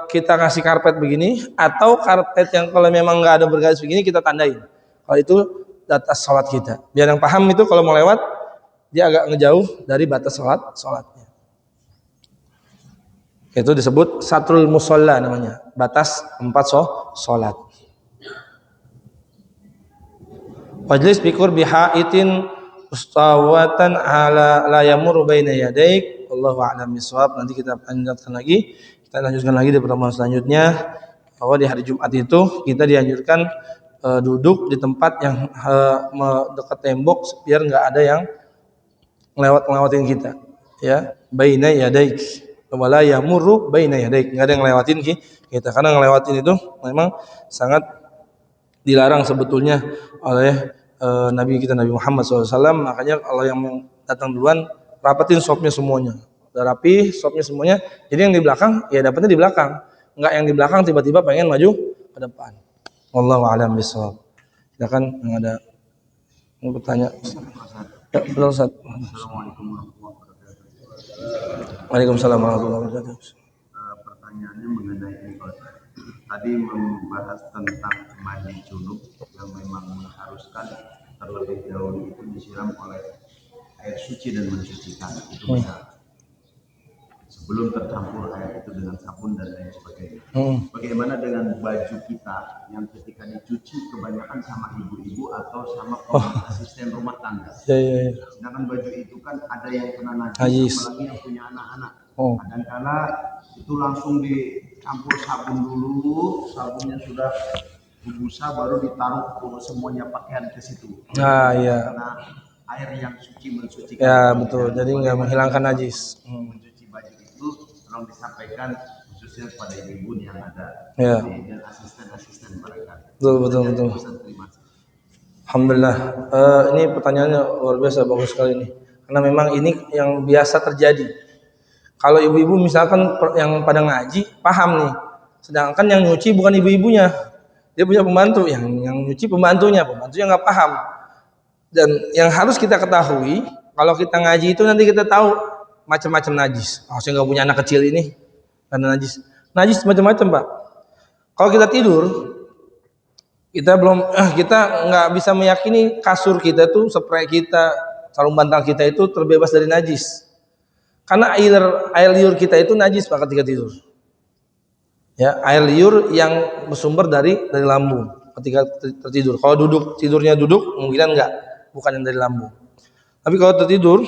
kita kasih karpet begini atau karpet yang kalau memang nggak ada bergaris begini kita tandain. Kalau itu batas sholat kita. Biar yang paham itu kalau mau lewat dia agak ngejauh dari batas sholatnya. Itu disebut satrul musolla namanya, batas tempat sholat. Majlis bikur bihaitin ustawatan ala la yamur baina yadaik. Wallahu a'lam bishawab. Nanti kita lanjutkan lagi di pertemuan selanjutnya bahwa di hari Jumat itu kita dianjurkan duduk di tempat yang dekat tembok biar nggak ada yang ngelewatin kita, ya. Baina yadaik wala yamurru baina yadaik, enggak ada yang ngelewatin kita, karena ngelewatin itu memang sangat dilarang sebetulnya oleh Nabi kita Nabi Muhammad SAW. Makanya kalau yang datang duluan rapetin sopnya semuanya, udah rapi sopnya semuanya, jadi yang di belakang ya dapatnya di belakang, enggak yang di belakang tiba-tiba pengen maju ke depan. Wallahu a'lam bishawab. Silakan yang ada mau bertanya. Ya, betul Ustaz. Assalamualaikum warahmatullahi wabarakatuh. Waalaikumsalam warahmatullahi wabarakatuh. Pertanyaannya mengenai tadi membahas tentang mandi junub yang memang mengharuskan terlebih dahulu itu disiram oleh air suci dan mensucikan itu bisa sebelum tercampur air itu dengan sabun dan lain sebagainya. Bagaimana dengan baju kita yang ketika dicuci kebanyakan sama ibu-ibu atau sama asisten rumah tangga? Ya. Sedangkan baju itu kan ada yang kena najis, apalagi yang punya anak-anak. Kadang-kala itu langsung dicampur sabun dulu, sabunnya sudah berbusa baru ditaruh semuanya pakaian ke situ. Iya. Karena air yang suci mensucikan. Ya betul. Jadi nggak menghilangkan najis. Mencuci baju itu tolong disampaikan khususnya kepada ibu yang ada dan asisten-asisten mereka. Betul. Alhamdulillah. Ini pertanyaannya luar biasa, bagus sekali nih. Karena memang ini yang biasa terjadi. Kalau ibu-ibu misalkan yang pada ngaji paham nih, sedangkan yang nyuci bukan ibu-ibunya, dia punya pembantu, yang nyuci pembantunya nggak paham. Dan yang harus kita ketahui, kalau kita ngaji itu nanti kita tahu macam-macam najis. Saya nggak punya anak kecil ini karena najis macam-macam, Pak. Kalau kita tidur, kita nggak bisa meyakini kasur kita tuh, spray kita, sarung bantal kita itu terbebas dari najis. Karena air liur kita itu najis, Pak, ketika tidur. Ya, air liur yang bersumber dari lambung ketika tertidur. Kalau tidurnya duduk, mungkin enggak, bukan yang dari lambung. Tapi kalau tertidur,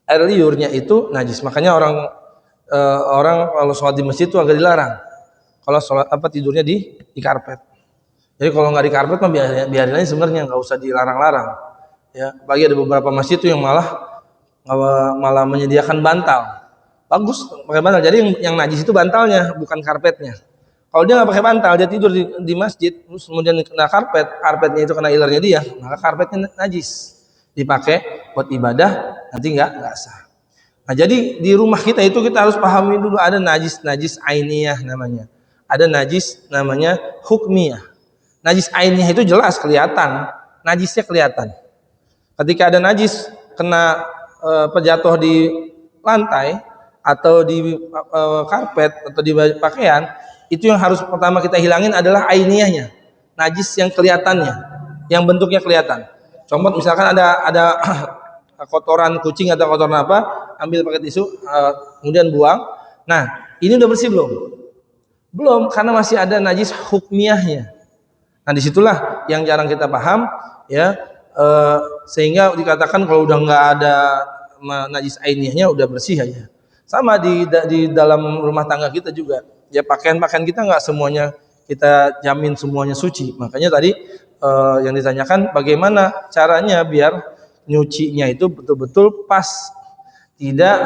air liurnya itu najis. Makanya orang kalau sholat di masjid itu agak dilarang. Kalau sholat tidurnya di karpet. Jadi kalau nggak di karpet mah biarin aja sebenarnya, nggak usah dilarang-larang. Ya, bagi ada beberapa masjid itu yang malah menyediakan bantal. Bagus pakai bantal. Jadi yang najis itu bantalnya, bukan karpetnya. Kalau dia nggak pakai bantal, dia tidur di masjid, terus kemudian kena karpetnya itu kena ilernya dia, maka karpetnya najis. Dipakai buat ibadah, nanti nggak sah. Nah, jadi di rumah kita itu kita harus pahami dulu ada najis ainiyah namanya. Ada najis namanya hukmiyah. Najis ainiyah itu jelas kelihatan, najisnya kelihatan. Ketika ada najis kena jatuh di lantai atau di karpet atau di pakaian, itu yang harus pertama kita hilangin adalah ainiyahnya, najis yang kelihatannya, yang bentuknya kelihatan. Contoh misalkan ada kotoran kucing atau kotoran apa, ambil pakai tisu, kemudian buang. Nah, ini udah bersih belum? Belum, karena masih ada najis hukmiyahnya. Nah, disitulah yang jarang kita paham, ya, sehingga dikatakan kalau udah nggak ada najis ainiyahnya udah bersih aja. Sama di dalam rumah tangga kita juga, ya, pakaian kita nggak semuanya kita jamin semuanya suci. Makanya tadi yang ditanyakan bagaimana caranya biar nyucinya itu betul-betul pas, tidak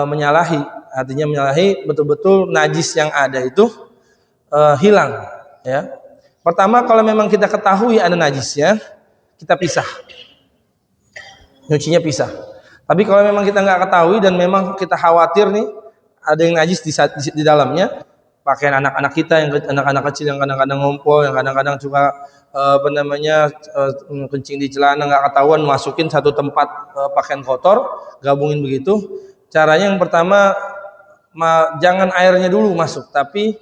menyalahi, artinya menyalahi betul-betul najis yang ada itu hilang, ya. Pertama, kalau memang kita ketahui ada najisnya, kita pisah, nyucinya pisah. Tapi kalau memang kita nggak ketahui dan memang kita khawatir nih ada yang najis di dalamnya, pakaian anak-anak kita, yang anak-anak kecil yang kadang-kadang ngumpul, yang kadang-kadang juga kencing di celana nggak ketahuan, masukin satu tempat pakaian kotor, gabungin begitu. Caranya yang pertama, jangan airnya dulu masuk, tapi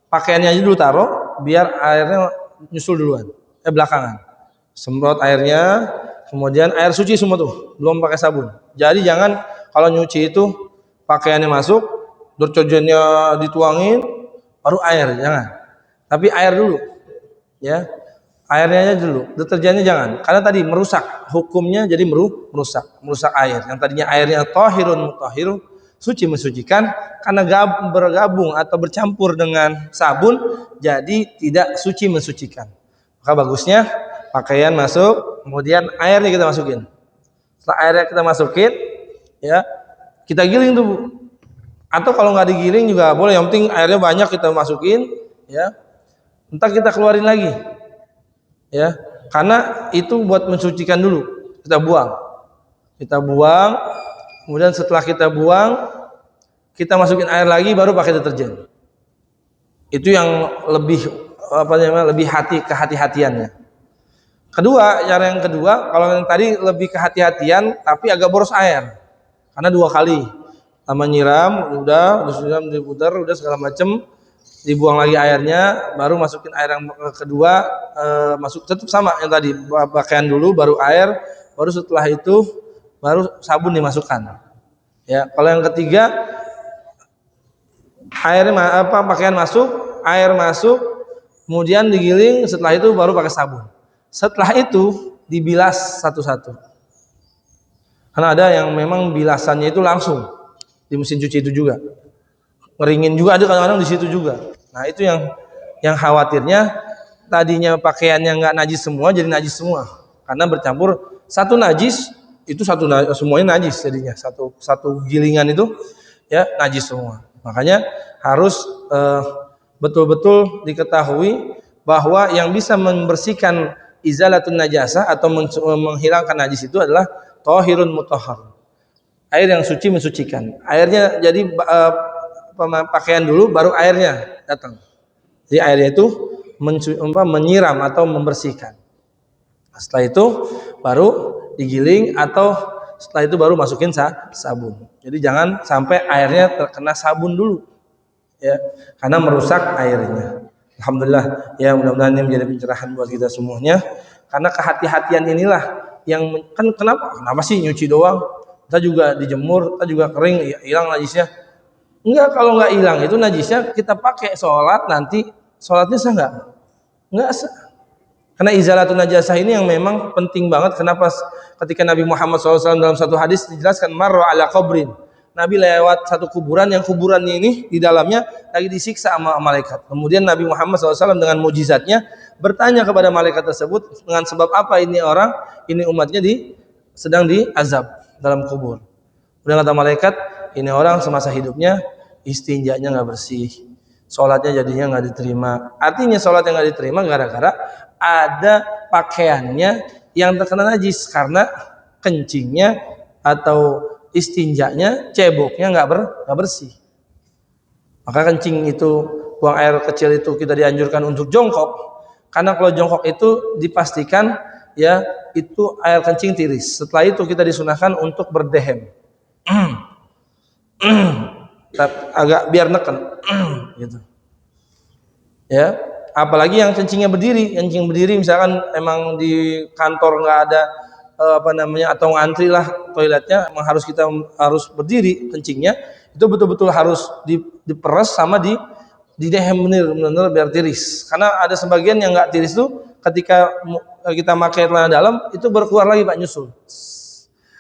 pakaiannya aja dulu taruh, biar airnya nyusul duluan, belakangan. Semprot airnya, kemudian air suci semua tuh, belum pakai sabun. Jadi jangan kalau nyuci itu pakaiannya masuk, deterjennya dituangin, baru air, jangan. Tapi air dulu, ya, airnya aja dulu, deterjennya jangan. Karena tadi merusak, hukumnya jadi merusak air. Yang tadinya airnya thahirun mutahhirun, suci mensucikan, karena bergabung atau bercampur dengan sabun, jadi tidak suci mensucikan. Maka bagusnya pakaian masuk, kemudian airnya kita masukin. Setelah airnya kita masukin, ya, kita giling tuh, Bu. Atau kalau nggak digiling juga boleh, yang penting airnya banyak kita masukin, ya. Entar kita keluarin lagi, ya, karena itu buat mensucikan dulu. Kita buang, kemudian setelah kita buang, kita masukin air lagi, baru pakai deterjen. Itu yang lebih kehati-hatiannya. Cara yang kedua, kalau yang tadi lebih kehati-hatian tapi agak boros air, karena 2 kali, sama nyiram, udah diputar, udah segala macem, dibuang lagi airnya, baru masukin air yang kedua, masuk tetap sama yang tadi, pakaian dulu, baru air, baru setelah itu baru sabun dimasukkan. Ya, kalau yang ketiga, pakaian masuk, air masuk, kemudian digiling, setelah itu baru pakai sabun. Setelah itu dibilas satu-satu. Karena ada yang memang bilasannya itu langsung di mesin cuci itu juga. Ngeringin juga ada kadang-kadang di situ juga. Nah, itu yang khawatirnya tadinya pakaiannya nggak najis semua jadi najis semua. Karena bercampur satu najis itu semuanya najis jadinya. Satu gilingan itu, ya, najis semua. Makanya harus betul-betul diketahui bahwa yang bisa membersihkan izalatun najasah atau menghilangkan najis itu adalah tahirun mutahhar. Air yang suci mensucikan. Airnya jadi pakaian dulu baru airnya datang. Jadi airnya itu menyiram atau membersihkan. Setelah itu baru digiling atau setelah itu baru masukin sabun. Jadi jangan sampai airnya terkena sabun dulu, ya, karena merusak airnya. Alhamdulillah, ya mudah-mudahan ini menjadi pencerahan buat kita semuanya. Karena kehati-hatian inilah yang kan kenapa sih nyuci doang? Kita juga dijemur, kita juga kering, ya, hilang najisnya. Enggak, kalau enggak hilang itu najisnya kita pakai sholat nanti sholatnya sah enggak? Enggak sah. Karena izalatun najasah ini yang memang penting banget. Kenapa ketika Nabi Muhammad SAW dalam satu hadis dijelaskan marra ala qabrin. Nabi lewat satu kuburan yang kuburannya ini di dalamnya lagi disiksa sama malaikat. Kemudian Nabi Muhammad SAW dengan mujizatnya bertanya kepada malaikat tersebut dengan sebab apa ini orang, ini umatnya sedang diazab dalam kubur. Kemudian kata malaikat, ini orang semasa hidupnya istinjanya nggak bersih, sholatnya jadinya nggak diterima. Artinya sholat yang nggak diterima gara-gara ada pakaiannya yang terkena najis karena kencingnya atau istinjanya, ceboknya nggak bersih. Maka kencing itu, buang air kecil itu kita dianjurkan untuk jongkok, karena kalau jongkok itu dipastikan ya itu air kencing tiris. Setelah itu kita disunahkan untuk berdehem, agak biar neken, gitu. Ya, apalagi yang kencingnya berdiri, misalkan emang di kantor nggak ada atau ngantri lah toiletnya, emang kita harus berdiri kencingnya, itu betul-betul harus diperes sama di dehem bener-bener biar tiris. Karena ada sebagian yang nggak tiris tuh ketika kita pakai celana dalam itu berkeluar lagi Pak, nyusul.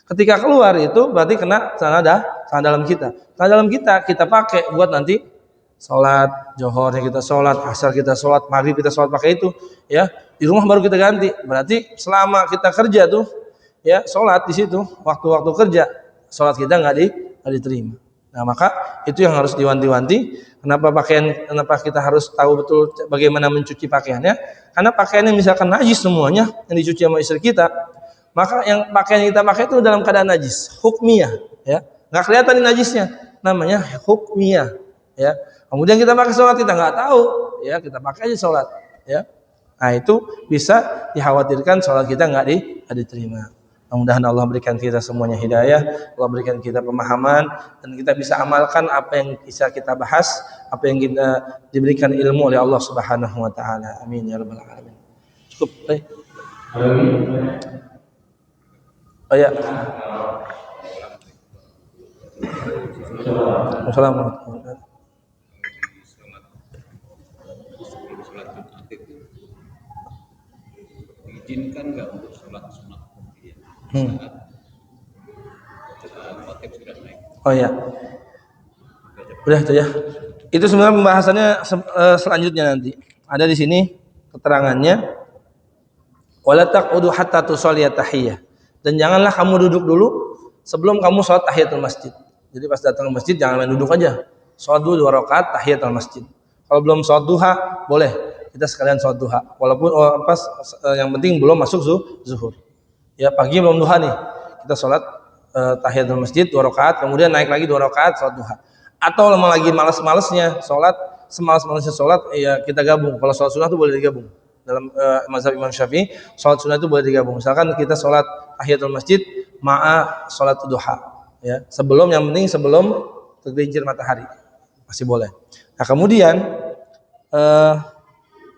Ketika keluar itu berarti kena celana dalam kita. Celana dalam kita pakai buat nanti sholat johornya kita sholat, asar kita sholat, maghrib kita sholat pakai itu, ya. Di rumah baru kita ganti. Berarti selama kita kerja tuh, ya sholat di situ, waktu-waktu kerja sholat kita nggak diterima. Nah maka itu yang harus diwanti-wanti. Kenapa kita harus tahu betul bagaimana mencuci pakaiannya? Karena pakaiannya misalkan najis semuanya yang dicuci sama istri kita, maka yang pakaian yang kita pakai itu dalam keadaan najis, hukmiyah, ya, nggak kelihatan najisnya, namanya hukmiyah, ya. Kemudian kita pakai sholat kita nggak tahu, ya kita pakai aja sholat, ya. Nah itu bisa dikhawatirkan sholat kita nggak diterima. Mudah-mudahan Allah berikan kita semuanya hidayah, Allah berikan kita pemahaman, dan kita bisa amalkan apa yang bisa kita bahas, apa yang kita diberikan ilmu oleh Allah Subhanahu Wa Taala. Amin ya rabbal alamin. Cukup. Oh ya. Assalamualaikum. Diizinkan nggak untuk sholat sunat kemudian khotib sudah naik? Oh ya, udah itu ya. Itu sebenarnya pembahasannya selanjutnya nanti. Ada di sini keterangannya. Wala taqudu hatta tusolliya tahiyyah. Dan janganlah kamu duduk dulu sebelum kamu sholat tahiyatul masjid. Jadi pas datang ke masjid jangan main duduk aja. Sholat dulu 2 rakaat tahiyatul masjid. Kalau belum sholat duha boleh kita sekalian sholat duha. Walaupun yang penting belum masuk zuhur. Ya pagi belum duha nih, kita sholat tahiyatul masjid 2 rakaat, kemudian naik lagi 2 rakaat sholat duha. Atau lagi malas-malasnya sholat, semalas-malasnya sholat, ya kita gabung. Kalau sholat sunnah itu boleh digabung. Dalam mazhab Imam Syafi'i, sholat sunnah itu boleh digabung. Misalkan kita sholat tahiyatul masjid ma'a sholat duha, ya sebelum tergelincir matahari masih boleh. Nah kemudian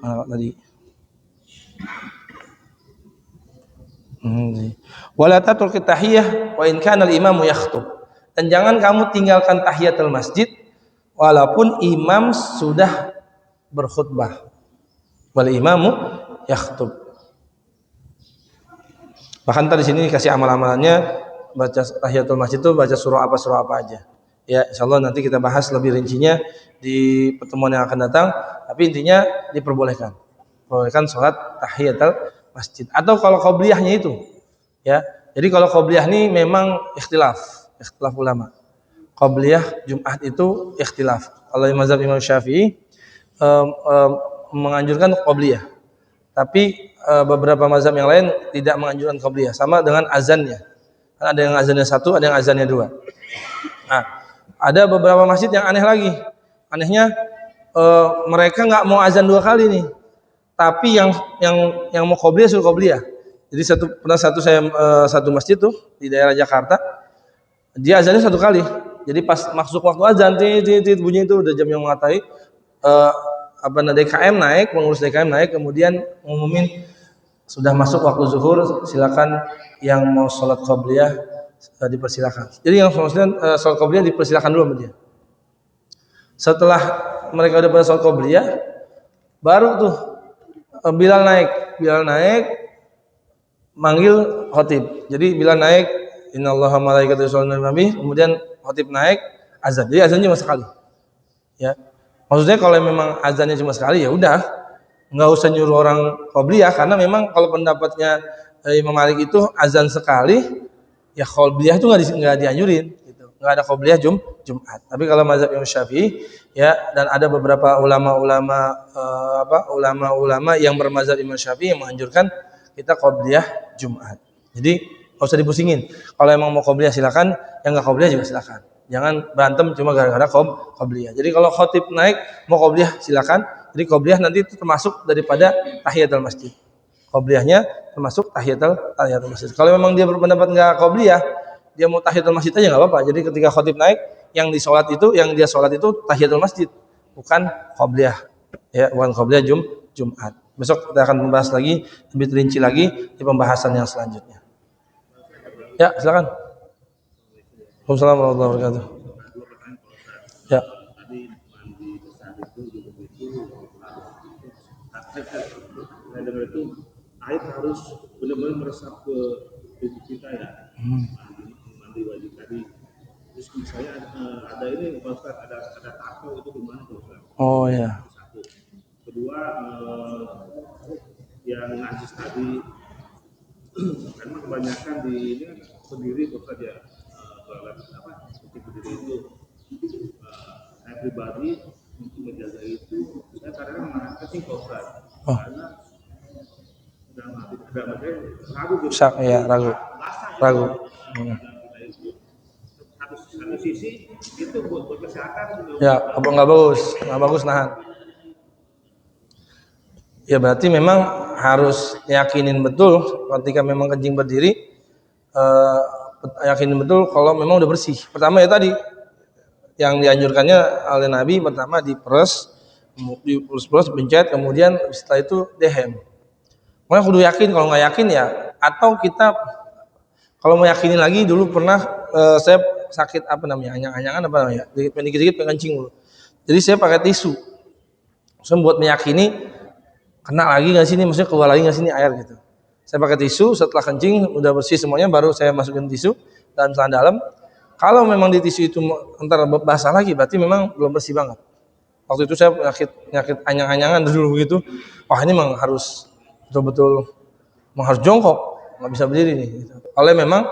tadi wala tatruk tahiyah wa in kana al-imamu yakhthub. Dan jangan kamu tinggalkan tahiyatul masjid walaupun imam sudah berkhutbah. Wal imamu yakhthub. Bahkan tadi sini dikasih amal-amalannya, baca tahiyatul masjid itu baca surah apa aja. Ya, insyaallah nanti kita bahas lebih rincinya di pertemuan yang akan datang, tapi intinya diperbolehkan. Perbolehkan sholat tahiyatul masjid. Atau kalau qobliyahnya itu, ya. Jadi kalau qobliyah ini memang ikhtilaf ulama. Qobliyah Jumat itu ikhtilaf. Kalau mazhab Imam Syafi'i menganjurkan qobliyah. Tapi beberapa mazhab yang lain tidak menganjurkan qobliyah, sama dengan azannya. Ada yang azannya 1, ada yang azannya 2. Nah, ada beberapa masjid yang aneh lagi. Anehnya mereka nggak mau azan 2 kali nih. Tapi yang mau qobliyah suruh qobliyah. Jadi satu masjid tuh di daerah Jakarta, dia azannya 1 kali. Jadi pas masuk waktu azan, bunyi itu udah jam yang mengatai. DKM naik, pengurus DKM naik, kemudian ngumumin sudah masuk waktu zuhur, silakan yang mau sholat qobliyah dipersilakan. Jadi yang sholat qobliyah dipersilakan dulu sama dia. Setelah mereka udah pada sholat qobliyah, baru tuh Bilal naik, manggil khotib. Jadi Bilal naik, innallaha malaikatahu yusholluna 'alan nabi, kemudian khotib naik, azan. Jadi azannya cuma sekali. Ya. Maksudnya kalau memang azannya cuma sekali ya udah, nggak usah nyuruh orang qobliyah, karena memang kalau pendapatnya Imam Malik itu azan sekali, ya qobliyah itu nggak dianjurin, gitu. Nggak ada qobliyah Jumat. Tapi kalau mazhab Imam Syafi'i, ya, dan ada beberapa ulama yang bermazhab Imam Syafi'i yang menganjurkan kita qobliyah Jumat. Jadi nggak usah dipusingin. Kalau emang mau qobliyah silakan, yang nggak qobliyah juga silakan. Jangan berantem cuma gara-gara qobliyah. Jadi kalau khotib naik mau qobliyah silakan. Jadi qobliyah nanti itu termasuk daripada tahiyatul masjid. Qobliyahnya termasuk tahiyatul masjid. Kalau memang dia berpendapat nggak qobliyah, dia mau tahiyatul masjid aja nggak apa-apa. Jadi ketika khotib naik, yang dia sholat itu tahiyatul masjid, bukan qobliyah. Ya, bukan qobliyah Jumat. Besok kita akan membahas lagi lebih rinci lagi di pembahasan yang selanjutnya. Ya, silakan. Assalamualaikum warahmatullahi wabarakatuh. Ya. Saya dengar itu air harus benar-benar meresap ke tubuh kita ya. Mandi wajib tadi. Terus misalnya ada ini Pak Ustaz, ada tato itu gimana Pak Ustaz? Oh ya. Satu. Kedua yang najis tadi karena kebanyakan di ini kan berdiri Pak Ustaz ya. Seperti berdiri itu saya pribadi untuk menjaga itu saya kadang mengangkat sih Pak Ustaz. Karena ragu gitu. Ragu. Satu sisi itu buat kesehatan. Ya, nggak bagus nahan. Ya berarti memang harus yakinin betul ketika memang kencing berdiri, yakinin betul kalau memang udah bersih. Pertama ya tadi yang dianjurkannya oleh Nabi, pertama diperes, pencet, kemudian setelah itu dehem. Makanya kudu yakin. Kalau nggak yakin ya, atau kita kalau mau yakinin lagi, dulu pernah saya sakit anyang-anyangan dikit-dikit pengencing dulu. Jadi saya pakai tisu. Saya buat meyakini kena lagi nggak sih ini, maksudnya keluar lagi nggak sih ini air gitu. Saya pakai tisu, setelah kencing udah bersih semuanya, baru saya masukin tisu dalam celana dalam. Kalau memang di tisu itu antara basah lagi, berarti memang belum bersih banget. Waktu itu saya nyakit anyang-anyangan dulu gitu. Wah ini memang harus betul-betul harus jongkok, nggak bisa berdiri nih. Gitu. Oleh memang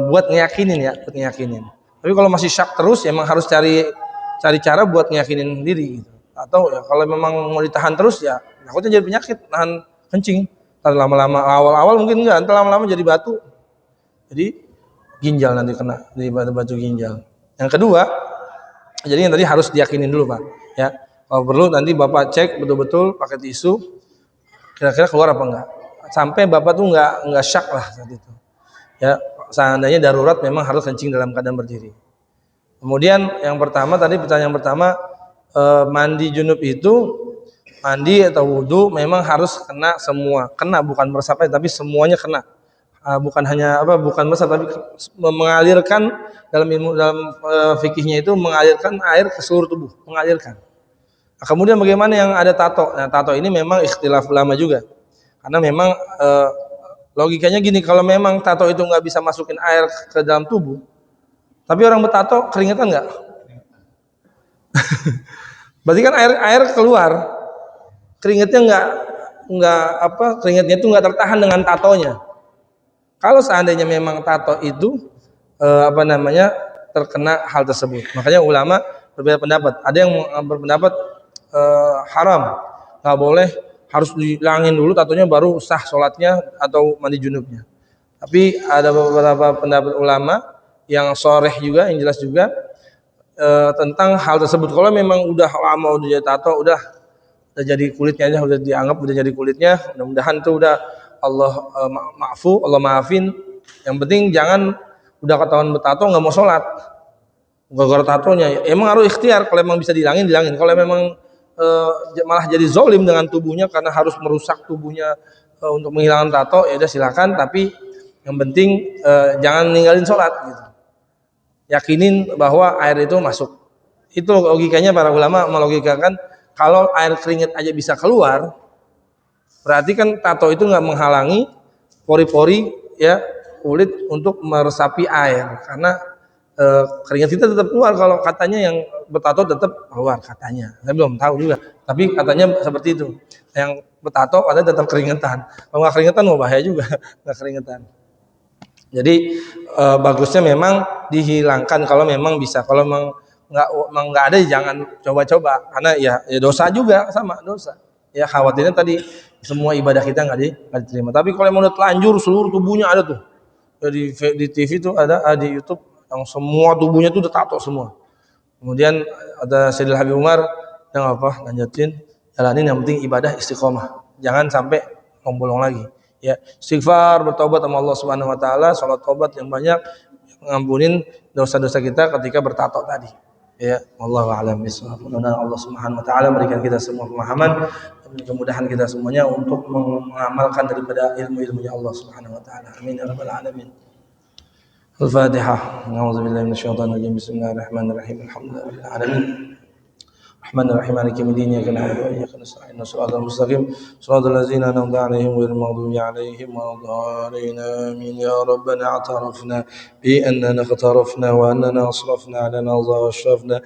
buat ngeyakinin. Tapi kalau masih syak terus, emang harus cari cara buat ngeyakinin diri gitu. Atau ya kalau memang mau ditahan terus ya, takutnya jadi penyakit, nahan kencing. Ntar lama-lama awal-awal mungkin enggak, ntar lama-lama jadi batu. Jadi ginjal nanti kena, jadi batu ginjal. Yang kedua, jadi yang tadi harus diyakinin dulu Pak. Ya, kalau perlu nanti Bapak cek betul-betul pakai tisu, kira-kira keluar apa enggak. Sampai Bapak tuh enggak syak lah saat itu. Ya, seandainya darurat memang harus kencing dalam keadaan berdiri. Kemudian pertanyaan pertama, mandi junub itu, mandi atau wudhu memang harus kena semua. Kena bukan meresap tapi semuanya kena. Bukan meresap tapi mengalirkan dalam fikihnya itu mengalirkan air ke seluruh tubuh, mengalirkan. Nah, kemudian bagaimana yang ada tato? Nah, tato ini memang ikhtilaf ulama juga. Karena memang logikanya gini, kalau memang tato itu nggak bisa masukin air ke dalam tubuh, tapi orang bertato keringetan nggak? Berarti kan air keluar, keringetnya keringetnya itu nggak tertahan dengan tatonya. Kalau seandainya memang tato itu terkena hal tersebut, makanya ulama berbeda pendapat. Ada yang berpendapat haram, nggak boleh, harus dihilangin dulu tatonya baru sah sholatnya atau mandi junubnya. Tapi ada beberapa pendapat ulama yang sharih juga, yang jelas juga tentang hal tersebut. Kalau memang udah lama udah jadi tato, udah jadi kulitnya aja, udah dianggap udah jadi kulitnya, mudah-mudahan tuh udah Allah Allah maafin. Yang penting jangan udah ketahuan bertato nggak mau sholat gara-gara tatonya. Emang harus ikhtiar, kalau memang bisa dihilangin. Kalau memang malah jadi zolim dengan tubuhnya karena harus merusak tubuhnya untuk menghilangkan tato, ya udah silakan. Tapi yang penting jangan ninggalin sholat gitu. Yakinin bahwa air itu masuk. Itu logikanya para ulama melogikakan, kalau air keringat aja bisa keluar, berarti kan tato itu nggak menghalangi pori-pori ya kulit untuk meresapi air, karena keringat kita tetap keluar. Kalau katanya yang bertato tetap keluar katanya, saya belum tahu juga, tapi katanya seperti itu. Yang bertato katanya tetap keringetan, kalau nggak keringetan mau bahaya juga. Nggak keringetan. Jadi bagusnya memang dihilangkan kalau memang bisa. Kalau memang nggak ada, jangan coba-coba, karena ya dosa juga, sama dosa. Ya khawatirnya tadi semua ibadah kita nggak diterima. Tapi kalau memang udah telanjur seluruh tubuhnya ada tuh, di TV tuh ada, di YouTube yang semua tubuhnya tuh udah tato semua. Kemudian ada Sayyidil Habib Umar yang lanjutin jalanin, yang penting ibadah istiqomah, jangan sampai bolong lagi. Ya, istighfar, bertobat sama Allah Subhanahu wa taala, salat tobat yang banyak, ngampunin dosa-dosa kita ketika bertato tadi. Ya, wallahu a'lam bishawab. Mudah-mudahan Allah Subhanahu wa taala berikan kita semua pemahaman dan kemudahan kita semuanya untuk mengamalkan daripada ilmu-ilmunya Allah Subhanahu wa taala. Amin ya rabbal alamin. Al-Fatihah. A'udzubillahi minasyaitonir rajim. Bismillahirrahmanirrahim. Alhamdulillahil alamin. الرحمن الرحيم مالك يوم الدين إياك نعبد وإياك نستعين صراط المستقيم صراط الذين أنعمت عليهم غير المغضوب عليهم ولا الضالين آمين يا ربنا اعترفنا بأننا اقترفنا وأننا أسرفنا على نظى واشرفنا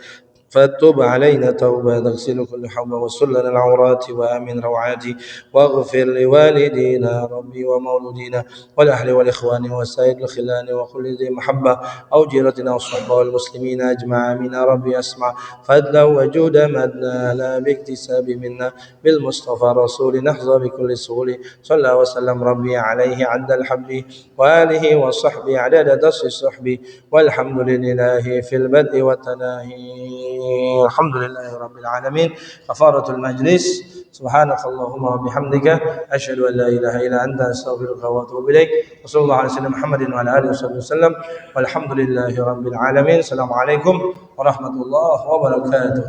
فتب علينا توبة تغسل كل حب وسل لنا العورات وآمن روعاتي واغفر لوالدينا ربي ومولودينا والأهل والإخوان وسائر الخلان وكل ذي محبة أو جيرتنا والصحبة والمسلمين أجمع آمين ربي أسمع فضلا وجود مدنا لا باكتساب منا بالمصطفى رسول نحظى بكل سهول صلى وسلم ربي عليه عد الحب وآله وصحبه عدد دس الصحب والحمد لله في البدء والتناهي الحمد لله رب العالمين. كفارة المجلس سبحانك اللهم وبحمدك أشهد أن لا إله إلا أنت أستغفرك وأتوب إليك وصلى الله على سيدنا محمد وعلى آله وصحبه وسلم والحمد لله رب العالمين. السلام عليكم ورحمة الله وبركاته.